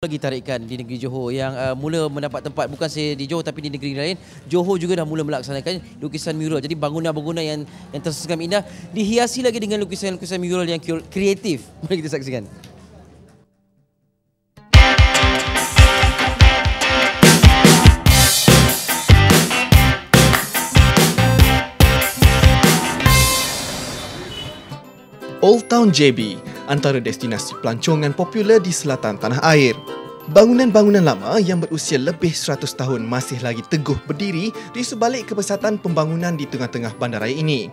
Lagi tarikan di negeri Johor yang mula mendapat tempat bukan sahaja di Johor tapi di negeri lain. Johor juga dah mula melaksanakan lukisan mural. Jadi bangunan-bangunan yang terseram indah dihiasi lagi dengan lukisan-lukisan mural yang kreatif. Mari kita saksikan. Old Town JB, antara destinasi pelancongan popular di selatan tanah air. Bangunan-bangunan lama yang berusia lebih 100 tahun masih lagi teguh berdiri di sebalik kepesatan pembangunan di tengah-tengah bandaraya ini.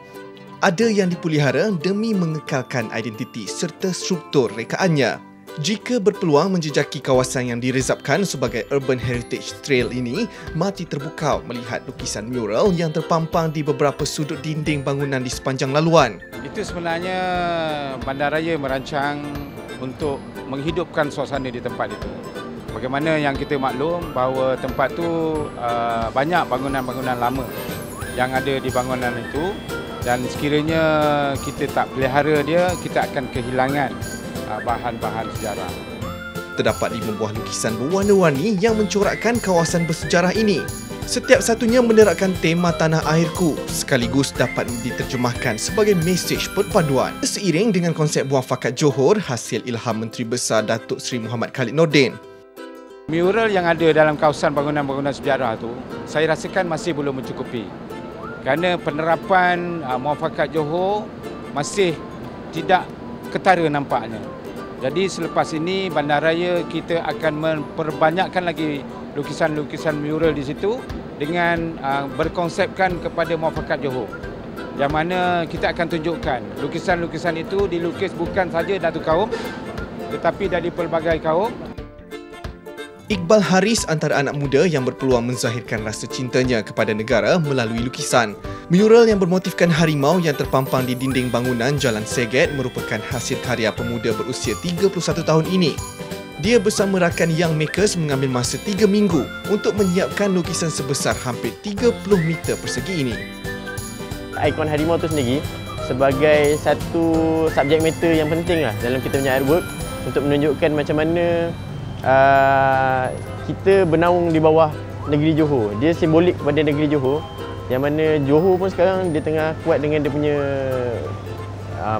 Ada yang dipelihara demi mengekalkan identiti serta struktur rekaannya. Jika berpeluang menjejaki kawasan yang direzapkan sebagai Urban Heritage Trail ini, mati terbukau melihat lukisan mural yang terpampang di beberapa sudut dinding bangunan di sepanjang laluan. Itu sebenarnya bandaraya merancang untuk menghidupkan suasana di tempat itu. Bagaimana yang kita maklum bahawa tempat itu banyak bangunan-bangunan lama yang ada di bangunan itu, dan sekiranya kita tak pelihara dia, kita akan kehilangan bahan-bahan sejarah. Terdapat 5 buah lukisan berwarna-warni yang mencorakkan kawasan bersejarah ini. Setiap satunya menerakkan tema tanah airku, sekaligus dapat diterjemahkan sebagai mesej perpaduan. Seiring dengan konsep Muafakat Johor hasil ilham Menteri Besar Datuk Seri Muhammad Khalid Nordin. Mural yang ada dalam kawasan bangunan-bangunan sejarah itu, saya rasakan masih belum mencukupi. Kerana penerapan Muafakat Johor masih tidak ketara nampaknya. Jadi selepas ini bandaraya kita akan memperbanyakkan lagi lukisan-lukisan mural di situ dengan berkonsepkan kepada Muafakat Johor. Yang mana kita akan tunjukkan lukisan-lukisan itu dilukis bukan saja Datuk Kaum tetapi dari pelbagai kaum. Iqbal Haris antara anak muda yang berpeluang menzahirkan rasa cintanya kepada negara melalui lukisan. Mural yang bermotifkan harimau yang terpampang di dinding bangunan Jalan Seget merupakan hasil karya pemuda berusia 31 tahun ini. Dia bersama rakan Young Makers mengambil masa 3 minggu untuk menyiapkan lukisan sebesar hampir 30 meter persegi ini. Ikon harimau itu sendiri sebagai satu subjek matter yang penting lah dalam kita punya artwork untuk menunjukkan macam mana kita bernaung di bawah negeri Johor. Dia simbolik kepada negeri Johor, yang mana Johor pun sekarang dia tengah kuat dengan dia punya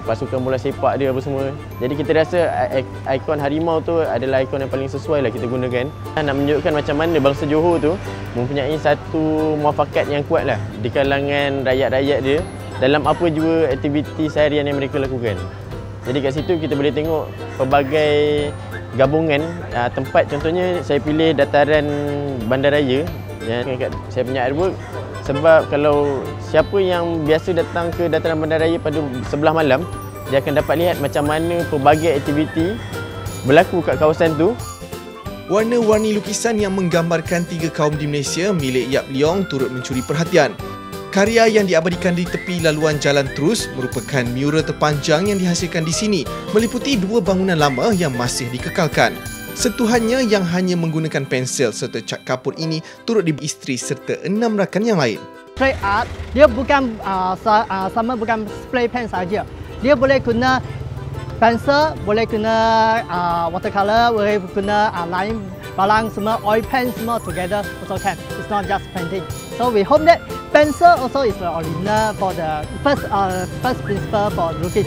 pasukan bola sepak dia apa semua. Jadi kita rasa ikon harimau tu adalah ikon yang paling sesuai lah kita gunakan. Nak menunjukkan macam mana bangsa Johor tu mempunyai satu muafakat yang kuat lah di kalangan rakyat-rakyat dia dalam apa jua aktiviti seharian yang mereka lakukan. Jadi kat situ kita boleh tengok pelbagai gabungan tempat. Contohnya saya pilih dataran bandaraya yang saya punya artwork, sebab kalau siapa yang biasa datang ke dataran bandaraya pada sebelah malam, dia akan dapat lihat macam mana pelbagai aktiviti berlaku kat kawasan tu. Warna-warni lukisan yang menggambarkan 3 kaum di Malaysia milik Yap Leong turut mencuri perhatian. Karya yang diabadikan di tepi laluan Jalan Terus merupakan mural terpanjang yang dihasilkan di sini, meliputi 2 bangunan lama yang masih dikekalkan. Sentuhannya yang hanya menggunakan pensel serta cat kapur ini turut diisteri serta 6 rakan yang lain. Spray art, dia bukan sama bukan spray pen saja. Dia boleh guna pensel, boleh guna watercolor, boleh guna line, barang semua, oil pen semua together also can. It's not just painting. So we hope that pencil also is the original for the first principle for lukis.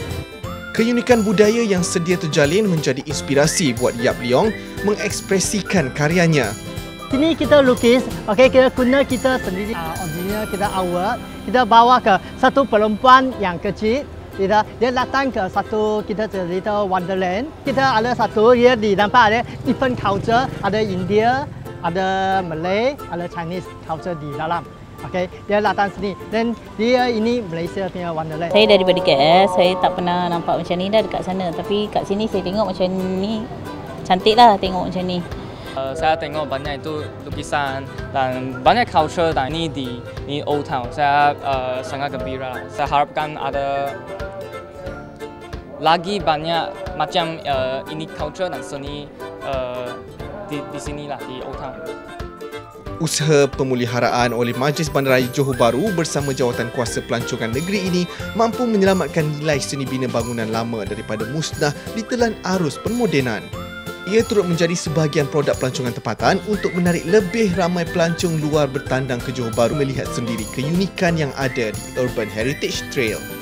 Keunikan budaya yang sedia terjalin menjadi inspirasi buat Yap Leong mengekspresikan karyanya. Sini kita lukis, kita guna kita sendiri original kita awal, kita bawa ke satu perempuan yang kecil. Dia datang ke satu kita cerita Wonderland. Kita ada satu dia nampak ada different culture, ada India, ada Malay, ada Chinese culture di dalam. Dia datang sini dan dia ini Malaysia punya Wonderland. Saya daripada KL, saya tak pernah nampak macam ni dah dekat sana. Tapi kat sini saya tengok macam ni, cantik lah tengok macam ni. Saya tengok banyak itu lukisan dan banyak culture dan ini di Old Town. Saya sangat gembira. Saya harapkan ada lagi banyak macam ini culture dan seni di sini lah di Old Town. Usaha pemeliharaan oleh Majlis Bandaraya Johor Bahru bersama Jawatan Kuasa Pelancongan Negeri ini mampu menyelamatkan nilai seni bina bangunan lama daripada musnah ditelan arus permodenan. Ia turut menjadi sebahagian produk pelancongan tempatan untuk menarik lebih ramai pelancong luar bertandang ke Johor Bahru melihat sendiri keunikan yang ada di Urban Heritage Trail.